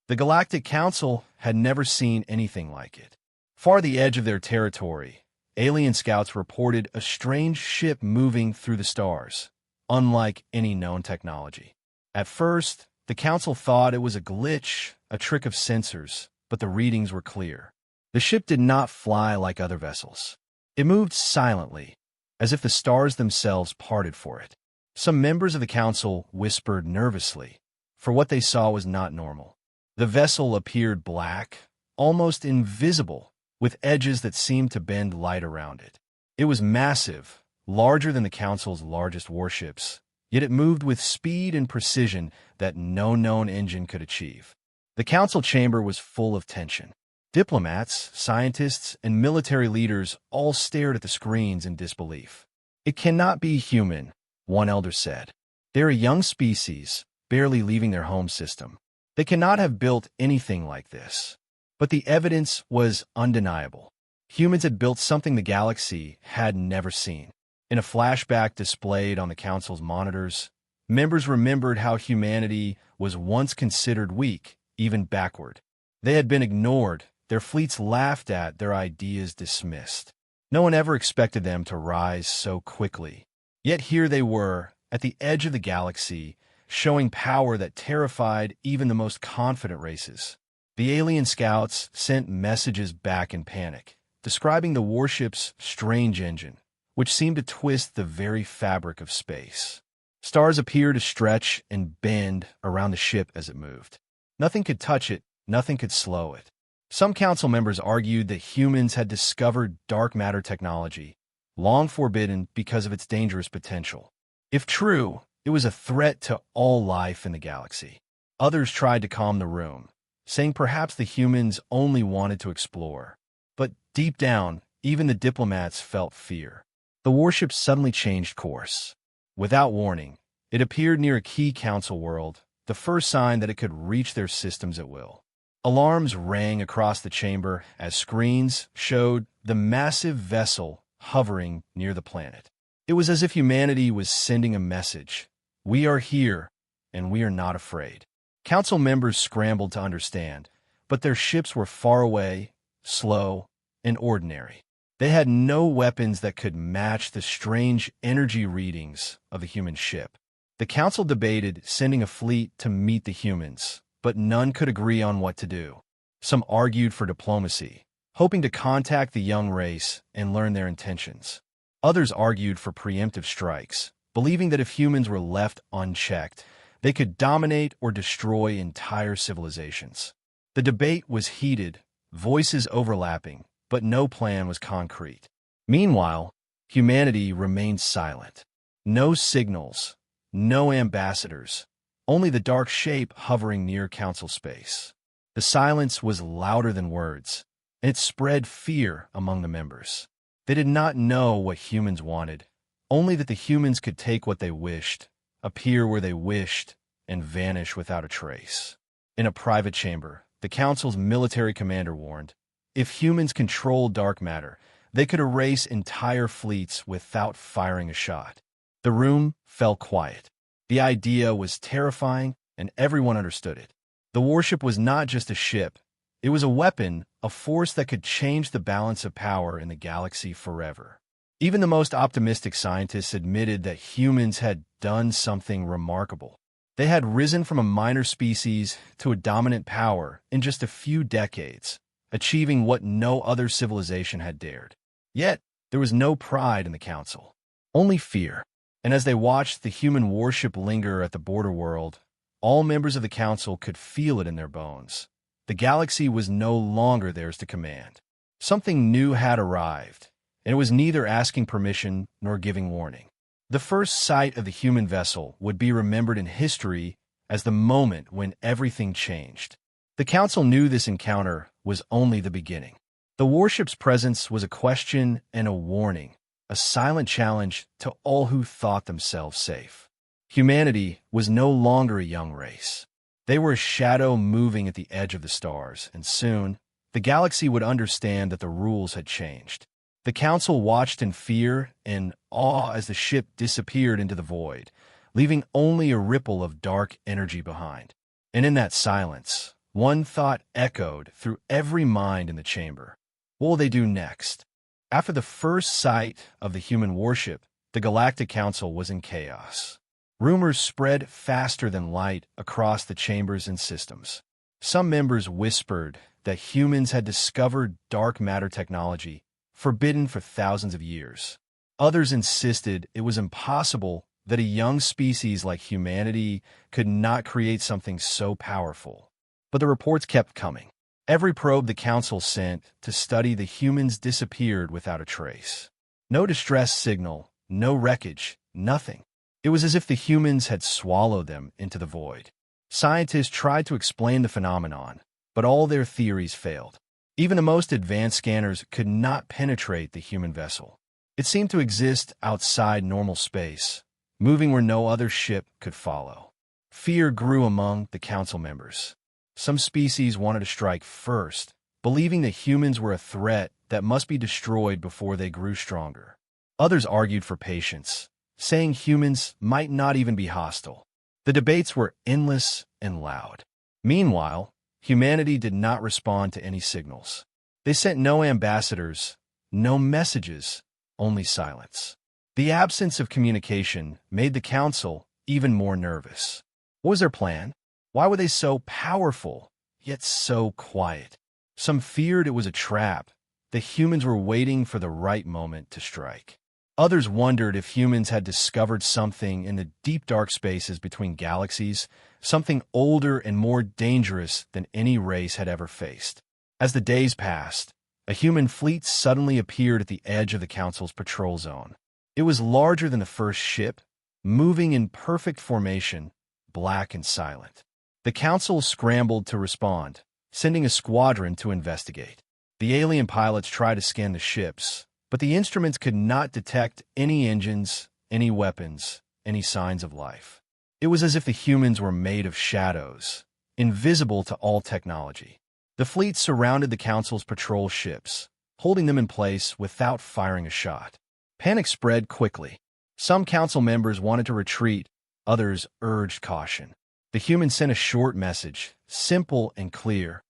The Galactic Council had never seen anything like it. Far the edge of their territory, alien scouts reported a strange ship moving through the stars, unlike any known technology. At first, the Council thought it was a glitch, a trick of sensors, but the readings were clear. The ship did not fly like other vessels. It moved silently, as if the stars themselves parted for it. Some members of the Council whispered nervously, for what they saw was not normal. The vessel appeared black, almost invisible, with edges that seemed to bend light around it. It was massive, larger than the Council's largest warships, yet it moved with speed and precision that no known engine could achieve. The Council chamber was full of tension. Diplomats, scientists, and military leaders all stared at the screens in disbelief. "It cannot be human," one elder said. "They're a young species, barely leaving their home system. They cannot have built anything like this." But the evidence was undeniable. Humans had built something the galaxy had never seen. In a flashback displayed on the Council's monitors, members remembered how humanity was once considered weak, even backward. They had been ignored, their fleets laughed at, their ideas dismissed. No one ever expected them to rise so quickly. Yet here they were, at the edge of the galaxy, showing power that terrified even the most confident races. The alien scouts sent messages back in panic, describing the warship's strange engine, which seemed to twist the very fabric of space. Stars appeared to stretch and bend around the ship as it moved. Nothing could touch it, nothing could slow it. Some council members argued that humans had discovered dark matter technology, long forbidden because of its dangerous potential. If true, it was a threat to all life in the galaxy. Others tried to calm the room, saying perhaps the humans only wanted to explore. But deep down, even the diplomats felt fear. The warship suddenly changed course. Without warning, it appeared near a key council world, the first sign that it could reach their systems at will. Alarms rang across the chamber as screens showed the massive vessel hovering near the planet. It was as if humanity was sending a message. "We are here, and we are not afraid." Council members scrambled to understand, but their ships were far away, slow, and ordinary. They had no weapons that could match the strange energy readings of the human ship. The Council debated sending a fleet to meet the humans, but none could agree on what to do. Some argued for diplomacy, hoping to contact the young race and learn their intentions. Others argued for preemptive strikes, believing that if humans were left unchecked, they could dominate or destroy entire civilizations. The debate was heated, voices overlapping, but no plan was concrete. Meanwhile, humanity remained silent. No signals, no ambassadors, only the dark shape hovering near council space. The silence was louder than words, and it spread fear among the members. They did not know what humans wanted, only that the humans could take what they wished, appear where they wished, and vanish without a trace. In a private chamber, the Council's military commander warned, if humans controlled dark matter, they could erase entire fleets without firing a shot. The room fell quiet. The idea was terrifying, and everyone understood it. The warship was not just a ship. It was a weapon, a force that could change the balance of power in the galaxy forever. Even the most optimistic scientists admitted that humans had done something remarkable. They had risen from a minor species to a dominant power in just a few decades, achieving what no other civilization had dared. Yet, there was no pride in the Council, only fear. And as they watched the human warship linger at the border world, all members of the Council could feel it in their bones. The galaxy was no longer theirs to command. Something new had arrived, and it was neither asking permission nor giving warning. The first sight of the human vessel would be remembered in history as the moment when everything changed. The Council knew this encounter was only the beginning. The warship's presence was a question and a warning, a silent challenge to all who thought themselves safe. Humanity was no longer a young race. They were a shadow moving at the edge of the stars, and soon, the galaxy would understand that the rules had changed. The Council watched in fear and awe as the ship disappeared into the void, leaving only a ripple of dark energy behind. And in that silence, One thought echoed through every mind in the chamber. What will they do next? After the first sight of the human warship, the Galactic Council was in chaos. Rumors spread faster than light across the chambers and systems. Some members whispered that humans had discovered dark matter technology forbidden for thousands of years. Others insisted it was impossible that a young species like humanity could not create something so powerful. But the reports kept coming. Every probe the Council sent to study the humans disappeared without a trace. No distress signal, no wreckage, nothing. It was as if the humans had swallowed them into the void. Scientists tried to explain the phenomenon, but all their theories failed. Even the most advanced scanners could not penetrate the human vessel. It seemed to exist outside normal space, moving where no other ship could follow. Fear grew among the Council members. Some species wanted to strike first, believing that humans were a threat that must be destroyed before they grew stronger. Others argued for patience, saying humans might not even be hostile. The debates were endless and loud. Meanwhile, humanity did not respond to any signals. They sent no ambassadors, no messages, only silence. The absence of communication made the Council even more nervous. What was their plan? Why were they so powerful, yet so quiet? Some feared it was a trap. The humans were waiting for the right moment to strike. Others wondered if humans had discovered something in the deep dark spaces between galaxies, something older and more dangerous than any race had ever faced. As the days passed, a human fleet suddenly appeared at the edge of the Council's patrol zone. It was larger than the first ship, moving in perfect formation, black and silent. The Council scrambled to respond, sending a squadron to investigate. The alien pilots tried to scan the ships, but the instruments could not detect any engines, any weapons, any signs of life. It was as if the humans were made of shadows, invisible to all technology. The fleet surrounded the Council's patrol ships, holding them in place without firing a shot. Panic spread quickly. Some Council members wanted to retreat, others urged caution. The humans sent a short message, simple and clear: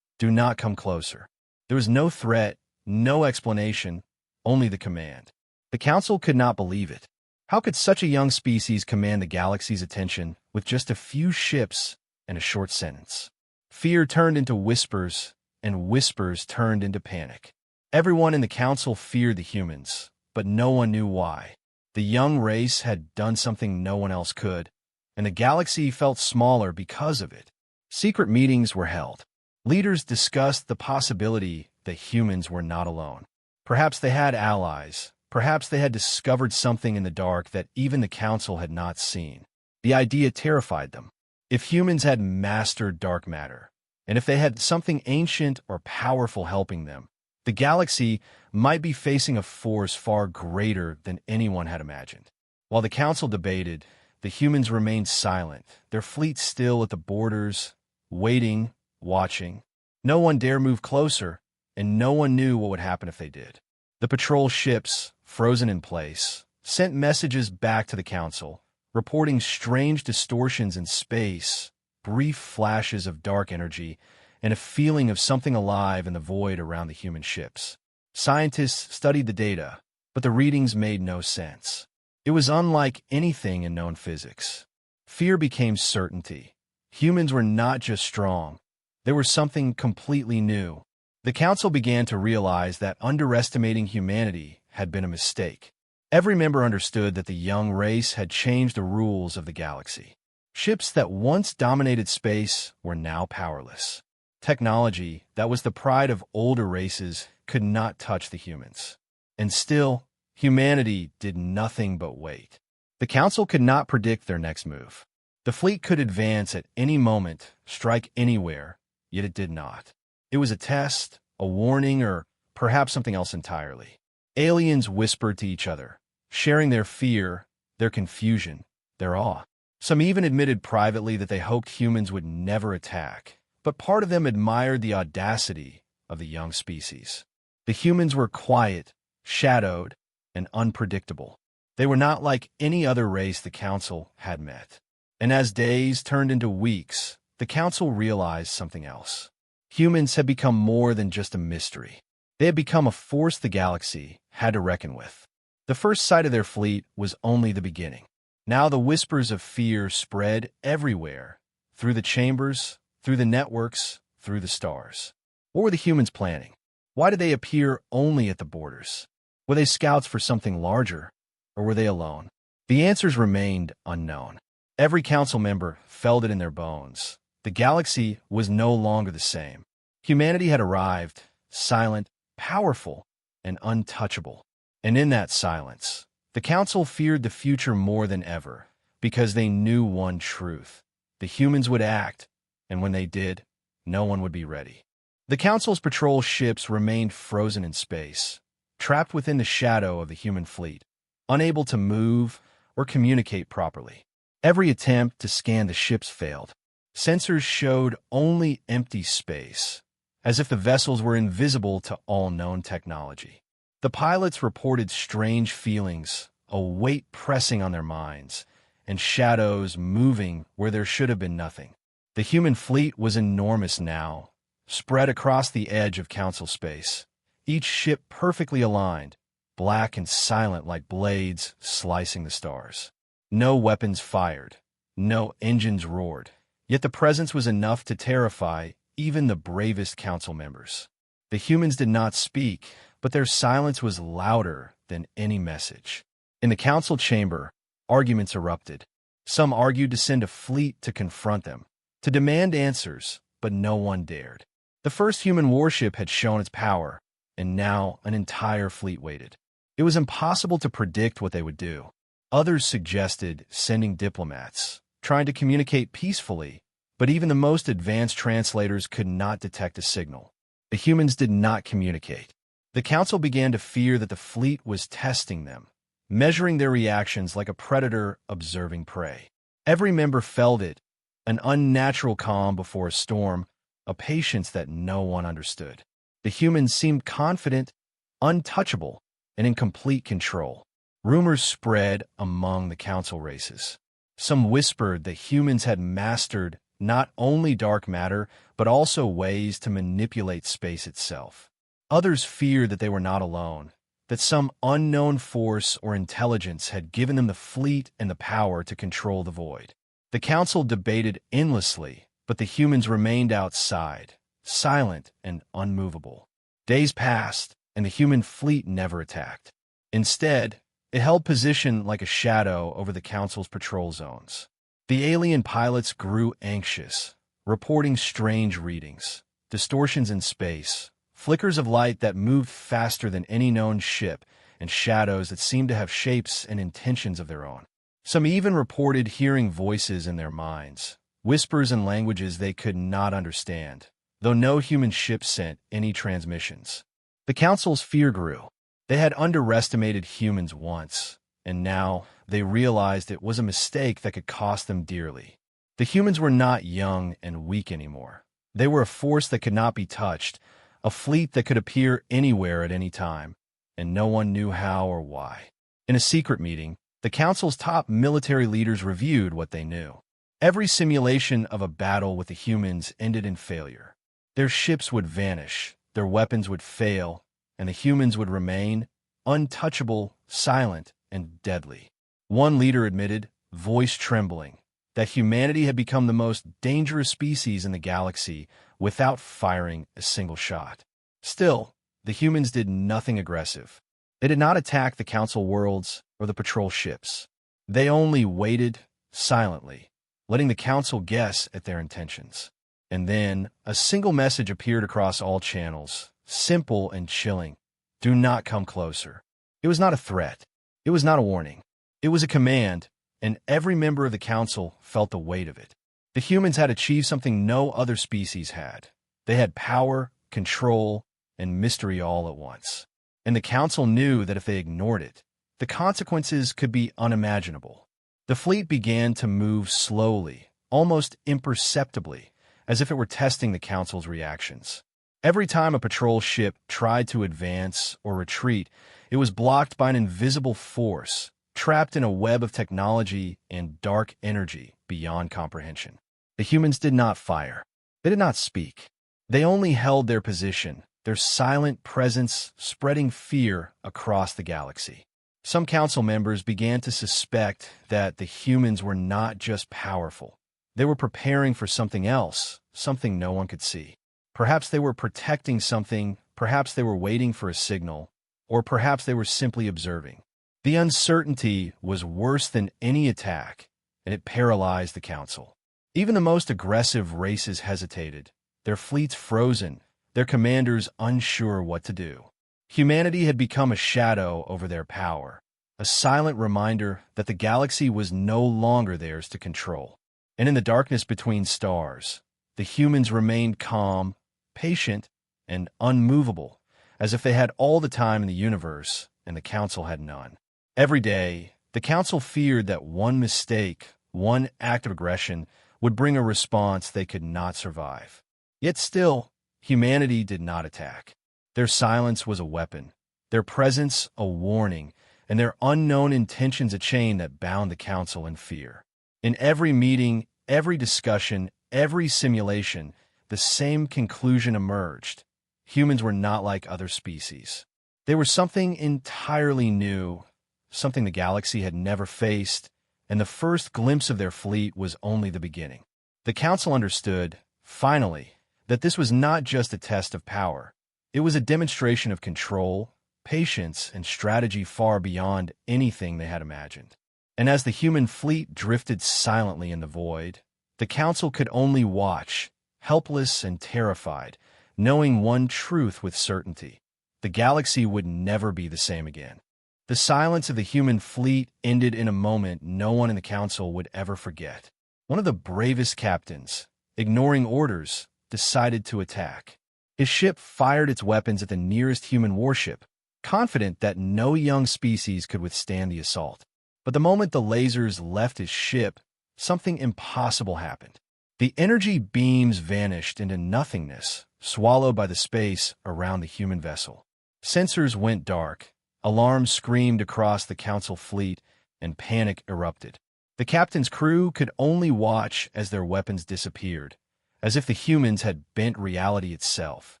"Do not come closer." There was no threat, no explanation, only the command. The Council could not believe it. How could such a young species command the galaxy's attention with just a few ships and a short sentence? Fear turned into whispers, and whispers turned into panic. Everyone in the Council feared the humans, but no one knew why. The young race had done something no one else could, and the galaxy felt smaller because of it. Secret meetings were held. Leaders discussed the possibility that humans were not alone. Perhaps they had allies. Perhaps they had discovered something in the dark that even the Council had not seen. The idea terrified them. If humans had mastered dark matter, and if they had something ancient or powerful helping them, the galaxy might be facing a force far greater than anyone had imagined. While the Council debated, the humans remained silent, their fleet still at the borders, waiting, watching. No one dared move closer, and no one knew what would happen if they did. The patrol ships, frozen in place, sent messages back to the Council, reporting strange distortions in space, brief flashes of dark energy, and a feeling of something alive in the void around the human ships. Scientists studied the data, but the readings made no sense. It was unlike anything in known physics. Fear became certainty. Humans were not just strong. They were something completely new. The Council began to realize that underestimating humanity had been a mistake. Every member understood that the young race had changed the rules of the galaxy. Ships that once dominated space were now powerless. Technology that was the pride of older races could not touch the humans. And still, humanity did nothing but wait. The Council could not predict their next move. The fleet could advance at any moment, strike anywhere, yet it did not. It was a test, a warning, or perhaps something else entirely. Aliens whispered to each other, sharing their fear, their confusion, their awe. Some even admitted privately that they hoped humans would never attack, but part of them admired the audacity of the young species. The humans were quiet, shadowed, and unpredictable. They were not like any other race the Council had met. And as days turned into weeks, the Council realized something else. Humans had become more than just a mystery. They had become a force the galaxy had to reckon with. The first sight of their fleet was only the beginning. Now the whispers of fear spread everywhere, through the chambers, through the networks, through the stars. What were the humans planning? Why did they appear only at the borders? Were they scouts for something larger, or were they alone? The answers remained unknown. Every council member felt it in their bones. The galaxy was no longer the same. Humanity had arrived, silent, powerful, and untouchable. And in that silence, the council feared the future more than ever, because they knew one truth. The humans would act, and when they did, no one would be ready. The council's patrol ships remained frozen in space, trapped within the shadow of the human fleet, unable to move or communicate properly. Every attempt to scan the ships failed. Sensors showed only empty space, as if the vessels were invisible to all known technology. The pilots reported strange feelings, a weight pressing on their minds, and shadows moving where there should have been nothing. The human fleet was enormous now, spread across the edge of council space, each ship perfectly aligned, black and silent like blades slicing the stars. No weapons fired, no engines roared, yet the presence was enough to terrify even the bravest council members. The humans did not speak, but their silence was louder than any message. In the council chamber, arguments erupted. Some argued to send a fleet to confront them, to demand answers, but no one dared. The first human warship had shown its power, and now an entire fleet waited. It was impossible to predict what they would do. Others suggested sending diplomats, trying to communicate peacefully, but even the most advanced translators could not detect a signal. The humans did not communicate. The council began to fear that the fleet was testing them, measuring their reactions like a predator observing prey. Every member felt it, an unnatural calm before a storm, a patience that no one understood. The humans seemed confident, untouchable, and in complete control. Rumors spread among the council races. Some whispered that humans had mastered not only dark matter, but also ways to manipulate space itself. Others feared that they were not alone, that some unknown force or intelligence had given them the fleet and the power to control the void. The council debated endlessly, but the humans remained outside, silent and unmovable. Days passed, and the human fleet never attacked. Instead, it held position like a shadow over the council's patrol zones. The alien pilots grew anxious, reporting strange readings, distortions in space, flickers of light that moved faster than any known ship, and shadows that seemed to have shapes and intentions of their own. Some even reported hearing voices in their minds, whispers in languages they could not understand, though no human ship sent any transmissions. The council's fear grew. They had underestimated humans once, and now they realized it was a mistake that could cost them dearly. The humans were not young and weak anymore. They were a force that could not be touched, a fleet that could appear anywhere at any time, and no one knew how or why. In a secret meeting, the council's top military leaders reviewed what they knew. Every simulation of a battle with the humans ended in failure. Their ships would vanish, their weapons would fail, and the humans would remain untouchable, silent, and deadly. One leader admitted, voice trembling, that humanity had become the most dangerous species in the galaxy without firing a single shot. Still, the humans did nothing aggressive. They did not attack the council worlds or the patrol ships. They only waited silently, letting the council guess at their intentions. And then a single message appeared across all channels, simple and chilling. Do not come closer. It was not a threat. It was not a warning. It was a command, and every member of the council felt the weight of it. The humans had achieved something no other species had. They had power, control, and mystery all at once. And the council knew that if they ignored it, the consequences could be unimaginable. The fleet began to move slowly, almost imperceptibly, as if it were testing the council's reactions. Every time a patrol ship tried to advance or retreat, it was blocked by an invisible force, trapped in a web of technology and dark energy beyond comprehension. The humans did not fire. They did not speak. They only held their position, their silent presence spreading fear across the galaxy. Some council members began to suspect that the humans were not just powerful. They were preparing for something else, something no one could see. Perhaps they were protecting something, perhaps they were waiting for a signal, or perhaps they were simply observing. The uncertainty was worse than any attack, and it paralyzed the council. Even the most aggressive races hesitated, their fleets frozen, their commanders unsure what to do. Humanity had become a shadow over their power, a silent reminder that the galaxy was no longer theirs to control. And in the darkness between stars, the humans remained calm, patient, and unmovable, as if they had all the time in the universe and the council had none. Every day, the council feared that one mistake, one act of aggression, would bring a response they could not survive. Yet still, humanity did not attack. Their silence was a weapon, their presence a warning, and their unknown intentions a chain that bound the council in fear. In every meeting, every discussion, every simulation, the same conclusion emerged. Humans were not like other species. They were something entirely new, something the galaxy had never faced, and the first glimpse of their fleet was only the beginning. The council understood, finally, that this was not just a test of power. It was a demonstration of control, patience, and strategy far beyond anything they had imagined. And as the human fleet drifted silently in the void, the council could only watch, helpless and terrified, knowing one truth with certainty: the galaxy would never be the same again. The silence of the human fleet ended in a moment no one in the council would ever forget. One of the bravest captains, ignoring orders, decided to attack. His ship fired its weapons at the nearest human warship, confident that no young species could withstand the assault. But the moment the lasers left his ship, something impossible happened. The energy beams vanished into nothingness, swallowed by the space around the human vessel. Sensors went dark, alarms screamed across the council fleet, and panic erupted. The captain's crew could only watch as their weapons disappeared, as if the humans had bent reality itself.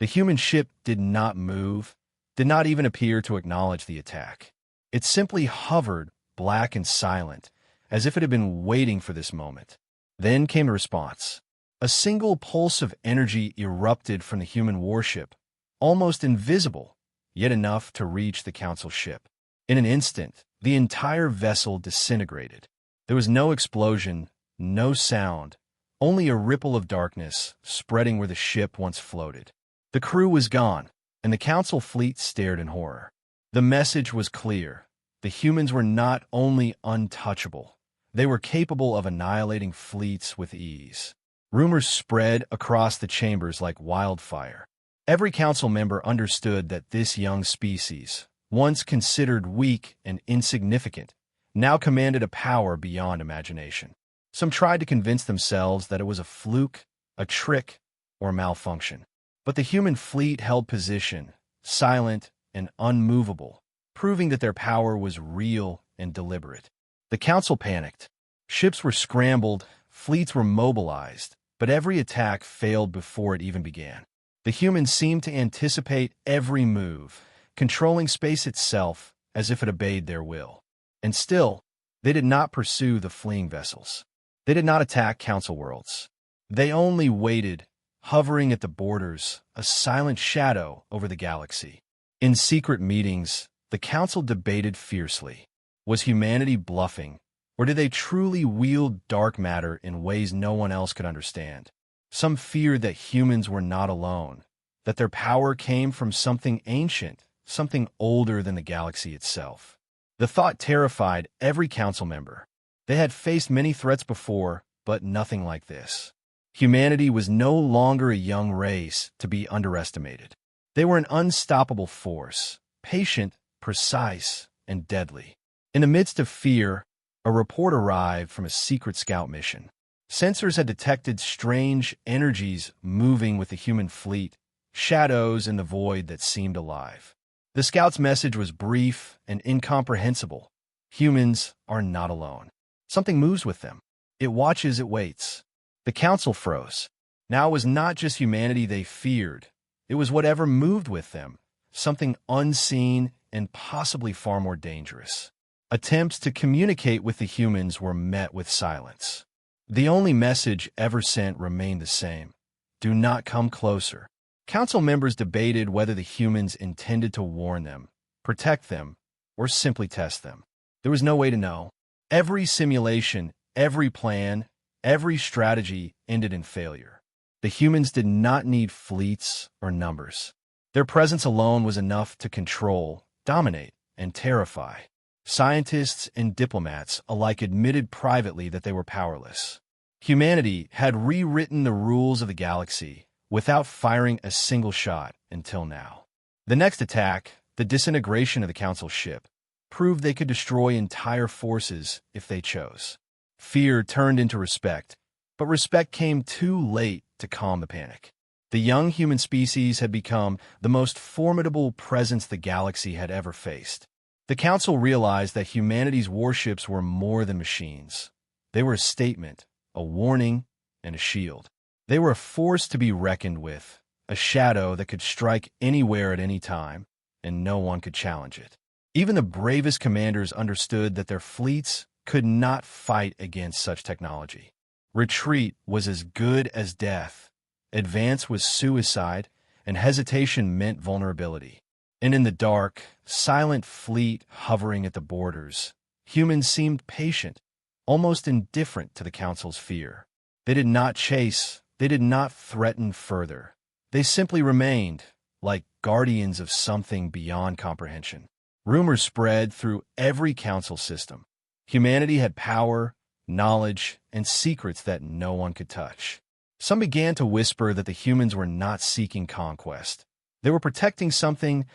The human ship did not move, did not even appear to acknowledge the attack. It simply hovered, black and silent, as if it had been waiting for this moment. Then came a response. A single pulse of energy erupted from the human warship, almost invisible, yet enough to reach the council ship. In an instant, the entire vessel disintegrated. There was no explosion, no sound, only a ripple of darkness spreading where the ship once floated. The crew was gone, and the council fleet stared in horror. The message was clear. The humans were not only untouchable, they were capable of annihilating fleets with ease. Rumors spread across the chambers like wildfire. Every council member understood that this young species, once considered weak and insignificant, now commanded a power beyond imagination. Some tried to convince themselves that it was a fluke, a trick, or malfunction. But the human fleet held position, silent and unmovable, proving that their power was real and deliberate. The council panicked. Ships were scrambled, fleets were mobilized, but every attack failed before it even began. The humans seemed to anticipate every move, controlling space itself as if it obeyed their will. And still, they did not pursue the fleeing vessels. They did not attack council worlds. They only waited, hovering at the borders, a silent shadow over the galaxy. In secret meetings, the council debated fiercely. Was humanity bluffing, or did they truly wield dark matter in ways no one else could understand? Some feared that humans were not alone, that their power came from something ancient, something older than the galaxy itself. The thought terrified every council member. They had faced many threats before, but nothing like this. Humanity was no longer a young race to be underestimated. They were an unstoppable force, patient, precise, and deadly. In the midst of fear, a report arrived from a secret scout mission. Sensors had detected strange energies moving with the human fleet, shadows in the void that seemed alive. The scout's message was brief and incomprehensible. Humans are not alone. Something moves with them. It watches, it waits. The council froze. Now it was not just humanity they feared. It was whatever moved with them, something unseen and possibly far more dangerous. Attempts to communicate with the humans were met with silence. The only message ever sent remained the same: do not come closer. Council members debated whether the humans intended to warn them, protect them, or simply test them. There was no way to know. Every simulation, every plan, every strategy ended in failure. The humans did not need fleets or numbers. Their presence alone was enough to control, dominate, and terrify. Scientists and diplomats alike admitted privately that they were powerless. Humanity had rewritten the rules of the galaxy without firing a single shot until now. The next attack, the disintegration of the Council ship, proved they could destroy entire forces if they chose. Fear turned into respect, but respect came too late to calm the panic. The young human species had become the most formidable presence the galaxy had ever faced. The Council realized that humanity's warships were more than machines. They were a statement, a warning, and a shield. They were a force to be reckoned with, a shadow that could strike anywhere at any time, and no one could challenge it. Even the bravest commanders understood that their fleets could not fight against such technology. Retreat was as good as death. Advance was suicide, and hesitation meant vulnerability. And in the dark, silent fleet hovering at the borders, humans seemed patient, almost indifferent to the Council's fear. They did not chase, they did not threaten further. They simply remained, like guardians of something beyond comprehension. Rumors spread through every Council system. Humanity had power, knowledge, and secrets that no one could touch. Some began to whisper that the humans were not seeking conquest. They were protecting something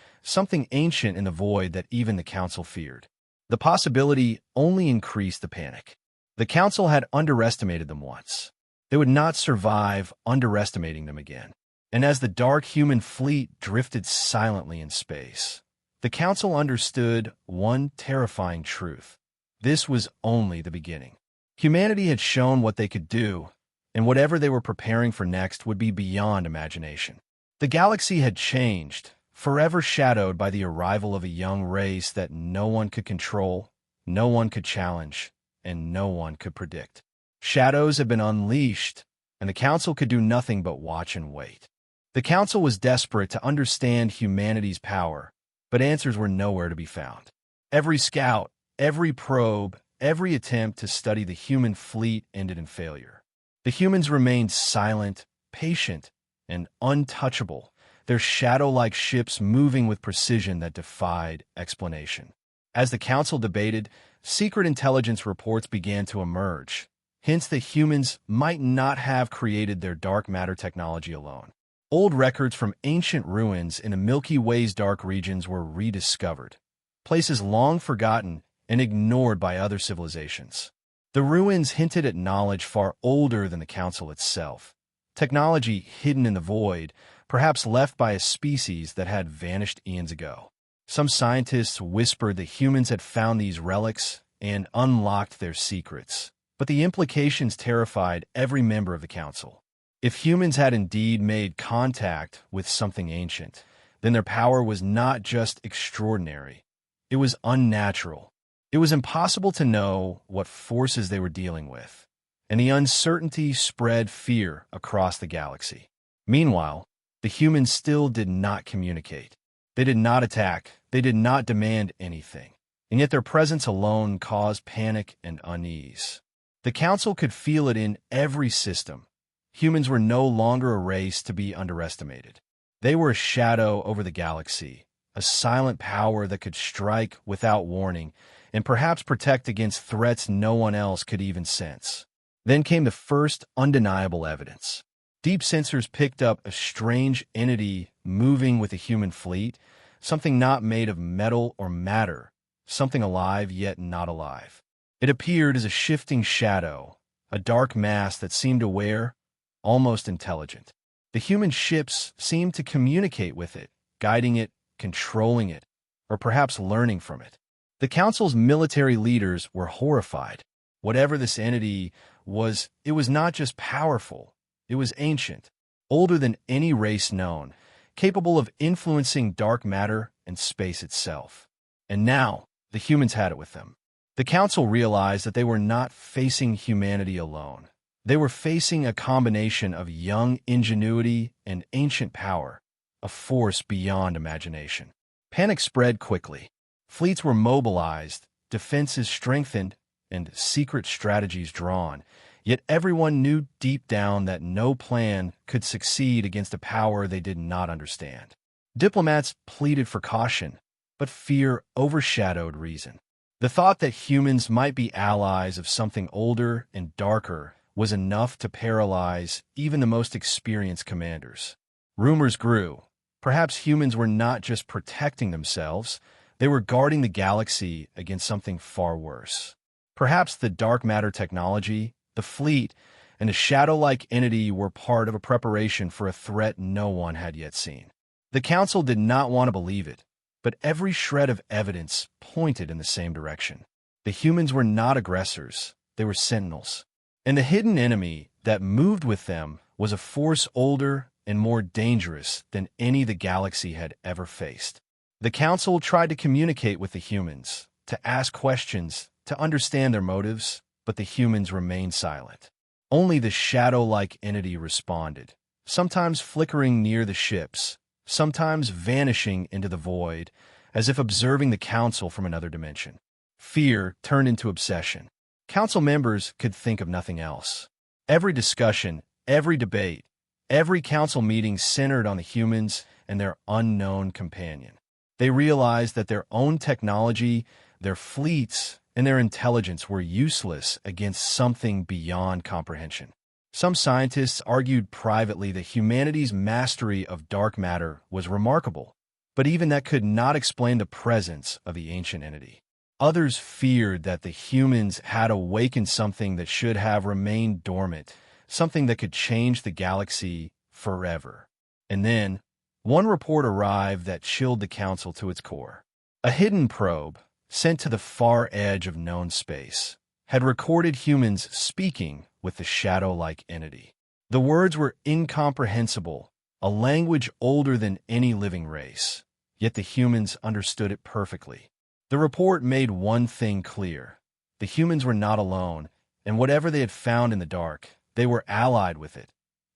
ancient in the void that even the Council feared. The possibility only increased the panic. The Council had underestimated them once. They would not survive underestimating them again. And as the dark human fleet drifted silently in space, the Council understood one terrifying truth. This was only the beginning. Humanity had shown what they could do, and whatever they were preparing for next would be beyond imagination. The galaxy had changed, forever shadowed by the arrival of a young race that no one could control, no one could challenge, and no one could predict. Shadows had been unleashed, and the Council could do nothing but watch and wait. The Council was desperate to understand humanity's power, but answers were nowhere to be found. Every scout, every probe, every attempt to study the human fleet ended in failure. The humans remained silent, patient, and untouchable, their shadow-like ships moving with precision that defied explanation. As the Council debated, secret intelligence reports began to emerge, hints that humans might not have created their dark matter technology alone. Old records from ancient ruins in the Milky Way's dark regions were rediscovered, places long forgotten and ignored by other civilizations. The ruins hinted at knowledge far older than the Council itself, technology hidden in the void, perhaps left by a species that had vanished eons ago. Some scientists whispered that humans had found these relics and unlocked their secrets, but the implications terrified every member of the Council. If humans had indeed made contact with something ancient, then their power was not just extraordinary, it was unnatural. It was impossible to know what forces they were dealing with, and the uncertainty spread fear across the galaxy. Meanwhile, the humans still did not communicate. They did not attack, they did not demand anything, and yet their presence alone caused panic and unease. The Council could feel it in every system. Humans were no longer a race to be underestimated. They were a shadow over the galaxy, a silent power that could strike without warning and perhaps protect against threats no one else could even sense. Then came the first undeniable evidence. Deep sensors picked up a strange entity moving with a human fleet, something not made of metal or matter, something alive yet not alive. It appeared as a shifting shadow, a dark mass that seemed aware, almost intelligent. The human ships seemed to communicate with it, guiding it, controlling it, or perhaps learning from it. The Council's military leaders were horrified. Whatever this entity was it was not just powerful, it was ancient, older than any race known, capable of influencing dark matter and space itself. And now, the humans had it with them. The Council realized that they were not facing humanity alone. They were facing a combination of young ingenuity and ancient power, a force beyond imagination. Panic spread quickly. Fleets were mobilized, defenses strengthened, and secret strategies drawn. Yet everyone knew deep down that no plan could succeed against a power they did not understand. Diplomats pleaded for caution, but fear overshadowed reason. The thought that humans might be allies of something older and darker was enough to paralyze even the most experienced commanders. Rumors grew. Perhaps humans were not just protecting themselves, they were guarding the galaxy against something far worse. Perhaps the dark matter technology, the fleet, and a shadow-like entity were part of a preparation for a threat no one had yet seen. The Council did not want to believe it, but every shred of evidence pointed in the same direction. The humans were not aggressors, they were sentinels. And the hidden enemy that moved with them was a force older and more dangerous than any the galaxy had ever faced. The Council tried to communicate with the humans, to ask questions, to understand their motives, but the humans remained silent. Only the shadow-like entity responded, sometimes flickering near the ships, sometimes vanishing into the void, as if observing the Council from another dimension. Fear turned into obsession. Council members could think of nothing else. Every discussion, every debate, every council meeting centered on the humans and their unknown companion. They realized that their own technology, their fleets, and their intelligence were useless against something beyond comprehension. Some scientists argued privately that humanity's mastery of dark matter was remarkable, but even that could not explain the presence of the ancient entity. Others feared that the humans had awakened something that should have remained dormant, something that could change the galaxy forever. And then, one report arrived that chilled the Council to its core. A hidden probe, sent to the far edge of known space, had recorded humans speaking with the shadow-like entity. The words were incomprehensible, a language older than any living race, yet the humans understood it perfectly. The report made one thing clear. The humans were not alone, and whatever they had found in the dark, they were allied with it,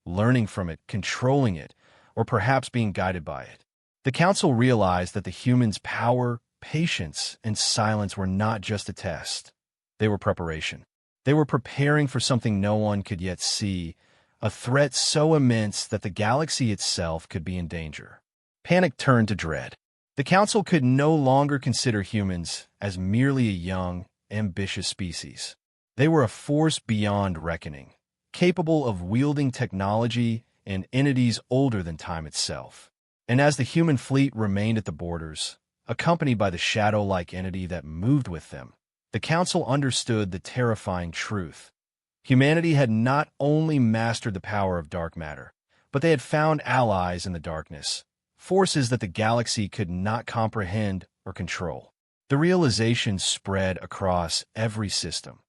learning from it, controlling it, or perhaps being guided by it. The Council realized that the humans' power, patience, and silence were not just a test. They were preparation. They were preparing for something no one could yet see, a threat so immense that the galaxy itself could be in danger. Panic turned to dread. The Council could no longer consider humans as merely a young, ambitious species. They were a force beyond reckoning, capable of wielding technology and entities older than time itself. And as the human fleet remained at the borders, accompanied by the shadow-like entity that moved with them, the Council understood the terrifying truth. Humanity had not only mastered the power of dark matter, but they had found allies in the darkness, forces that the galaxy could not comprehend or control. The realization spread across every system.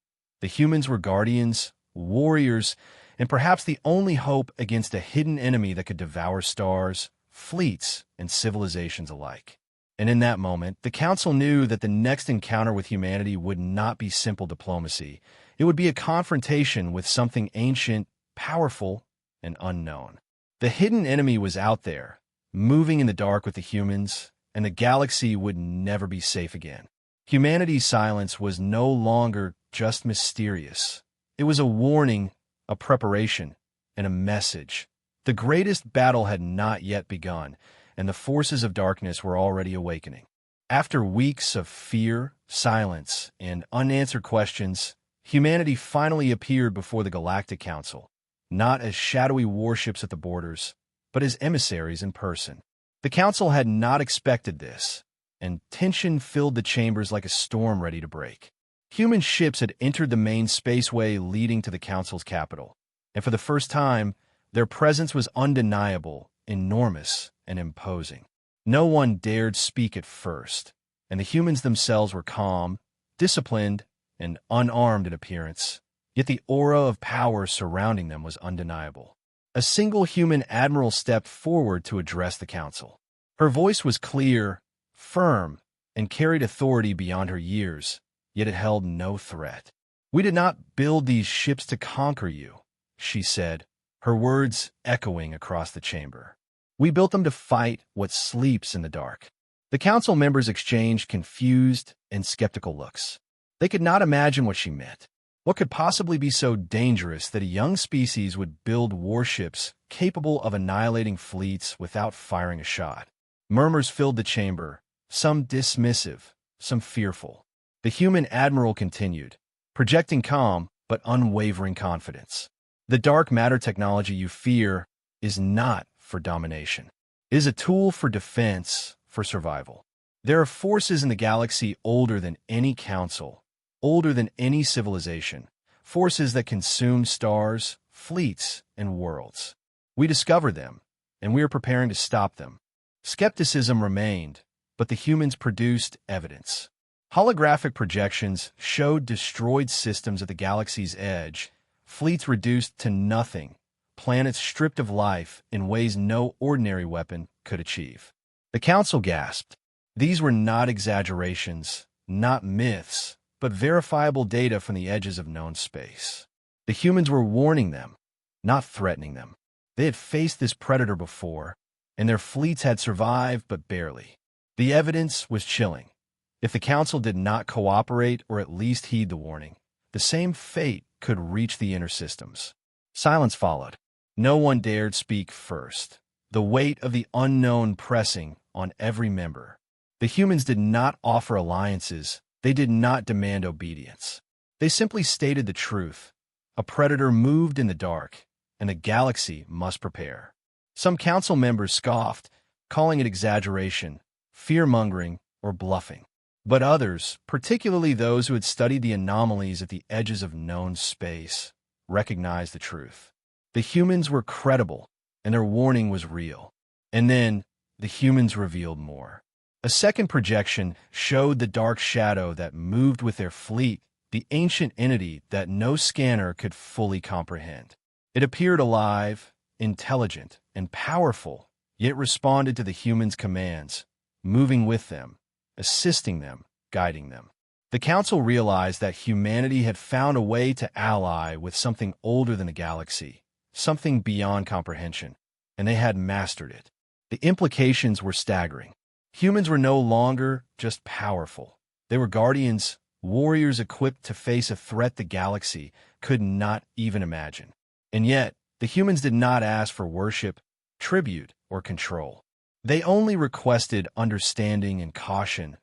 The humans were guardians, warriors, and perhaps the only hope against a hidden enemy that could devour stars, fleets, and civilizations alike. And in that moment, the Council knew that the next encounter with humanity would not be simple diplomacy. It would be a confrontation with something ancient, powerful, and unknown. The hidden enemy was out there, moving in the dark with the humans, and the galaxy would never be safe again. Humanity's silence was no longer just mysterious. It was a warning, a preparation, and a message. The greatest battle had not yet begun, and the forces of darkness were already awakening. After weeks of fear, silence, and unanswered questions, humanity finally appeared before the Galactic Council, not as shadowy warships at the borders, but as emissaries in person. The Council had not expected this, and tension filled the chambers like a storm ready to break. Human ships had entered the main spaceway leading to the Council's capital, and for the first time, their presence was undeniable, enormous, and imposing. No one dared speak at first, and the humans themselves were calm, disciplined, and unarmed in appearance, Yet the aura of power surrounding them was undeniable. A single human admiral stepped forward to address the council. Her voice was clear, firm, and carried authority beyond her years, yet it held no threat. "We did not build these ships to conquer you," she said, her words echoing across the chamber. "We built them to fight what sleeps in the dark." The council members exchanged confused and skeptical looks. They could not imagine what she meant. What could possibly be so dangerous that a young species would build warships capable of annihilating fleets without firing a shot? Murmurs filled the chamber, some dismissive, some fearful. The human admiral continued, projecting calm but unwavering confidence. "The dark matter technology you fear is not for domination. It is a tool for defense, for survival. There are forces in the galaxy older than any council, older than any civilization, forces that consume stars, fleets, and worlds. We discovered them, and we are preparing to stop them." Skepticism remained, but the humans produced evidence. Holographic projections showed destroyed systems at the galaxy's edge, fleets reduced to nothing, planets stripped of life in ways no ordinary weapon could achieve. The council gasped. These were not exaggerations, not myths, but verifiable data from the edges of known space. The humans were warning them, not threatening them. They had faced this predator before, and their fleets had survived but barely. The evidence was chilling. If the council did not cooperate or at least heed the warning, the same fate could reach the inner systems. Silence followed. No one dared speak first, the weight of the unknown pressing on every member. The humans did not offer alliances. They did not demand obedience. They simply stated the truth. A predator moved in the dark, and the galaxy must prepare. Some council members scoffed, calling it exaggeration, fear-mongering, or bluffing. But others, particularly those who had studied the anomalies at the edges of known space, recognized the truth. The humans were credible, and their warning was real. And then, the humans revealed more. A second projection showed the dark shadow that moved with their fleet, the ancient entity that no scanner could fully comprehend. It appeared alive, intelligent, and powerful, yet responded to the humans' commands, moving with them, assisting them, guiding them. The council realized that humanity had found a way to ally with something older than the galaxy, something beyond comprehension, and they had mastered it. The implications were staggering. Humans were no longer just powerful. They were guardians, warriors equipped to face a threat the galaxy could not even imagine. And yet, the humans did not ask for worship, tribute, or control. They only requested understanding and caution,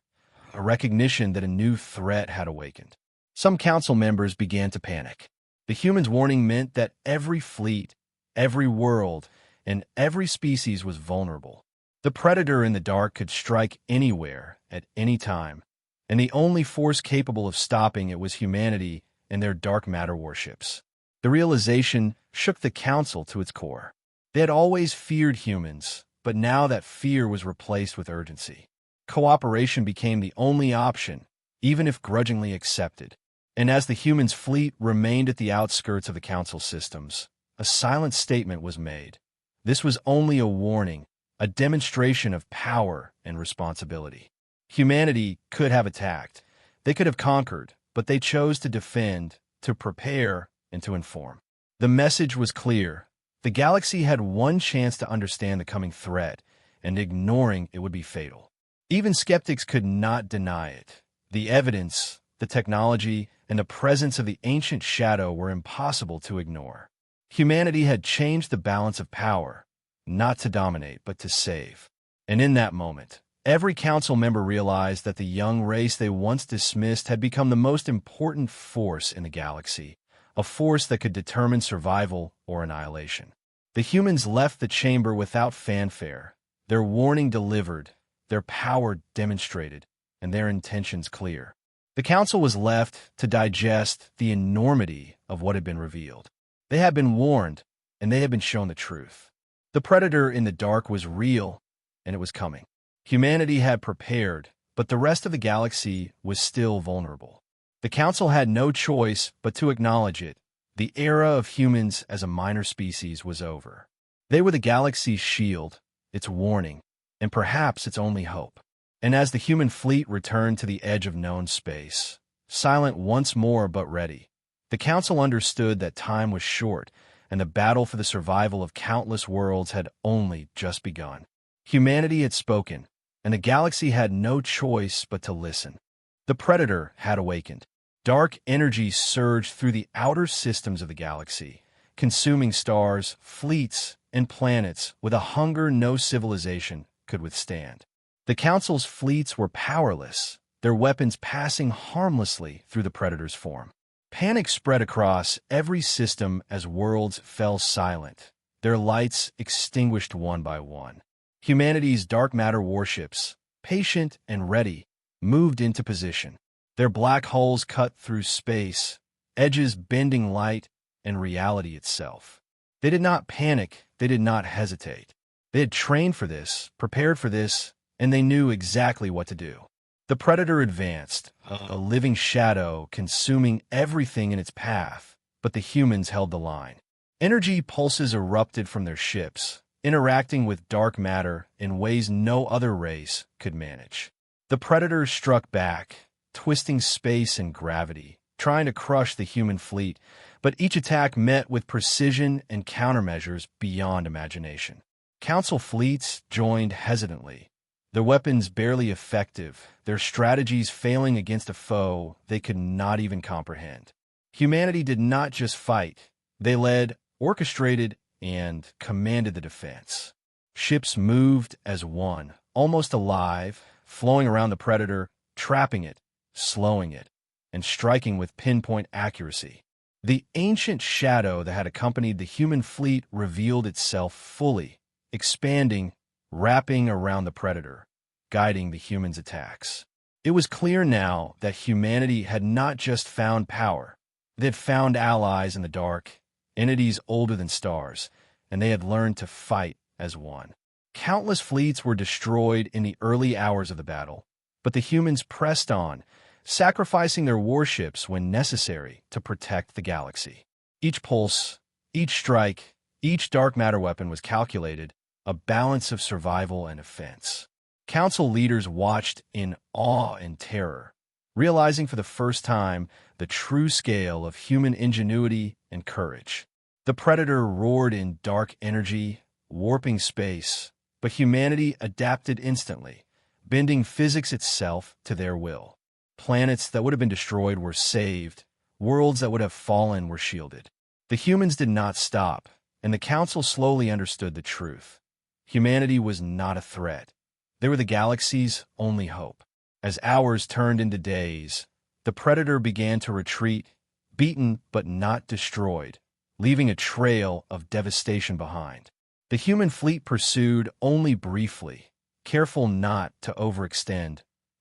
a recognition that a new threat had awakened. Some council members began to panic. The humans' warning meant that every fleet, every world, and every species was vulnerable. The predator in the dark could strike anywhere, at any time, and the only force capable of stopping it was humanity and their dark matter warships. The realization shook the council to its core. They had always feared humans, but now that fear was replaced with urgency. Cooperation became the only option, even if grudgingly accepted. And as the humans' fleet remained at the outskirts of the council systems, a silent statement was made. This was only a warning, a demonstration of power and responsibility. Humanity could have attacked. They could have conquered, but they chose to defend, to prepare, and to inform. The message was clear. The galaxy had one chance to understand the coming threat, and ignoring it would be fatal. Even skeptics could not deny it. The evidence, the technology, and the presence of the ancient shadow were impossible to ignore. Humanity had changed the balance of power, not to dominate, but to save. And in that moment, every council member realized that the young race they once dismissed had become the most important force in the galaxy, a force that could determine survival or annihilation. The humans left the chamber without fanfare, their warning delivered, their power demonstrated, and their intentions clear. The council was left to digest the enormity of what had been revealed. They had been warned, and they had been shown the truth. The predator in the dark was real, and it was coming. Humanity had prepared, but the rest of the galaxy was still vulnerable. The The Council had no choice but to acknowledge it. The era of humans as a minor species was over. They were the galaxy's shield, its warning, and perhaps its only hope. And as the human fleet returned to the edge of known space, silent once more but ready, the Council understood that time was short, and the battle for the survival of countless worlds had only just begun. Humanity had spoken, and the galaxy had no choice but to listen. The Predator had awakened. Dark energy surged through the outer systems of the galaxy, consuming stars, fleets, and planets with a hunger no civilization could withstand. The Council's fleets were powerless, their weapons passing harmlessly through the Predator's form. Panic spread across every system as worlds fell silent, their lights extinguished one by one. Humanity's dark matter warships, patient and ready, moved into position. Their black holes cut through space, edges bending light and reality itself. They did not panic, they did not hesitate. They had trained for this, prepared for this, and they knew exactly what to do. The Predator advanced, a living shadow consuming everything in its path, but the humans held the line. Energy pulses erupted from their ships, interacting with dark matter in ways no other race could manage. The Predator struck back, twisting space and gravity, trying to crush the human fleet, but each attack met with precision and countermeasures beyond imagination. Council fleets joined hesitantly, their weapons barely effective, their strategies failing against a foe they could not even comprehend. Humanity did not just fight, they led, orchestrated, and commanded the defense. Ships moved as one, almost alive, flowing around the Predator, trapping it, slowing it, and striking with pinpoint accuracy. The ancient shadow that had accompanied the human fleet revealed itself fully, expanding, wrapping around the Predator, guiding the humans' attacks. It was clear now that humanity had not just found power, they had found allies in the dark, entities older than stars, and they had learned to fight as one. Countless fleets were destroyed in the early hours of the battle, but the humans pressed on, sacrificing their warships when necessary to protect the galaxy. Each pulse, each strike, each dark matter weapon was calculated, a balance of survival and offense. Council leaders watched in awe and terror, realizing for the first time the true scale of human ingenuity and courage. The Predator roared in dark energy, warping space, but humanity adapted instantly, bending physics itself to their will. Planets that would have been destroyed were saved, worlds that would have fallen were shielded. The humans did not stop, and the Council slowly understood the truth. Humanity was not a threat. They were the galaxy's only hope. As hours turned into days, the Predator began to retreat, beaten but not destroyed, leaving a trail of devastation behind. The human fleet pursued only briefly, careful not to overextend,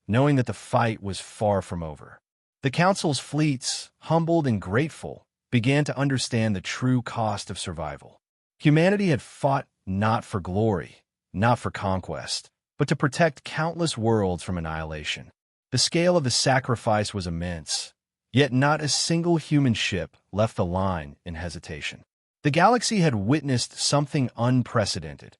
knowing that the fight was far from over. The Council's fleets, humbled and grateful, began to understand the true cost of survival. Humanity had fought not for glory, not for conquest, but to protect countless worlds from annihilation. The scale of the sacrifice was immense, yet not a single human ship left the line in hesitation. The galaxy had witnessed something unprecedented,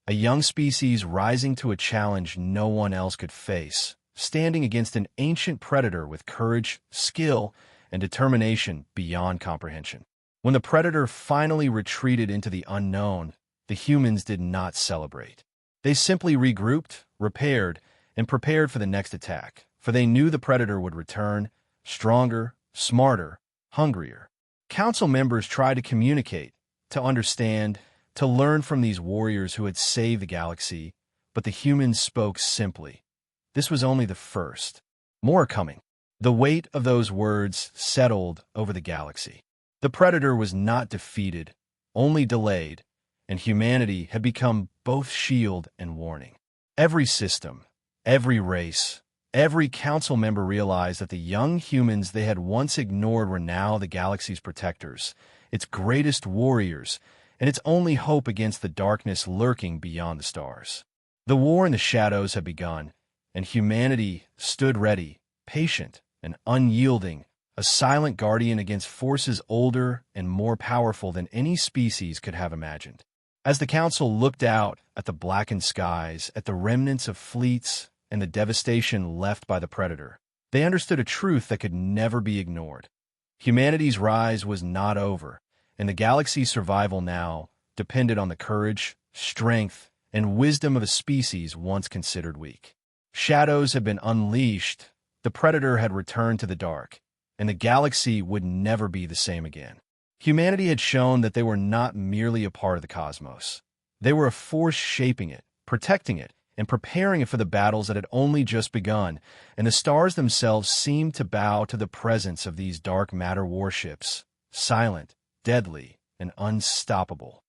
a young species rising to a challenge no one else could face, standing against an ancient predator with courage, skill, and determination beyond comprehension. When the Predator finally retreated into the unknown, the humans did not celebrate. They simply regrouped, repaired, and prepared for the next attack, for they knew the Predator would return, stronger, smarter, hungrier. Council members tried to communicate, to understand, to learn from these warriors who had saved the galaxy, but the humans spoke simply. This was only the first. More coming. The weight of those words settled over the galaxy. The Predator was not defeated, only delayed, and humanity had become both shield and warning. Every system, every race, every council member realized that the young humans they had once ignored were now the galaxy's protectors, its greatest warriors, and its only hope against the darkness lurking beyond the stars. The war in the shadows had begun, and humanity stood ready, patient and unyielding, a silent guardian against forces older and more powerful than any species could have imagined. As the Council looked out at the blackened skies, at the remnants of fleets, and the devastation left by the Predator, they understood a truth that could never be ignored. Humanity's rise was not over, and the galaxy's survival now depended on the courage, strength, and wisdom of a species once considered weak. Shadows had been unleashed, the Predator had returned to the dark, and the galaxy would never be the same again. Humanity had shown that they were not merely a part of the cosmos. They were a force shaping it, protecting it, and preparing it for the battles that had only just begun, and the stars themselves seemed to bow to the presence of these dark matter warships, silent, deadly, and unstoppable.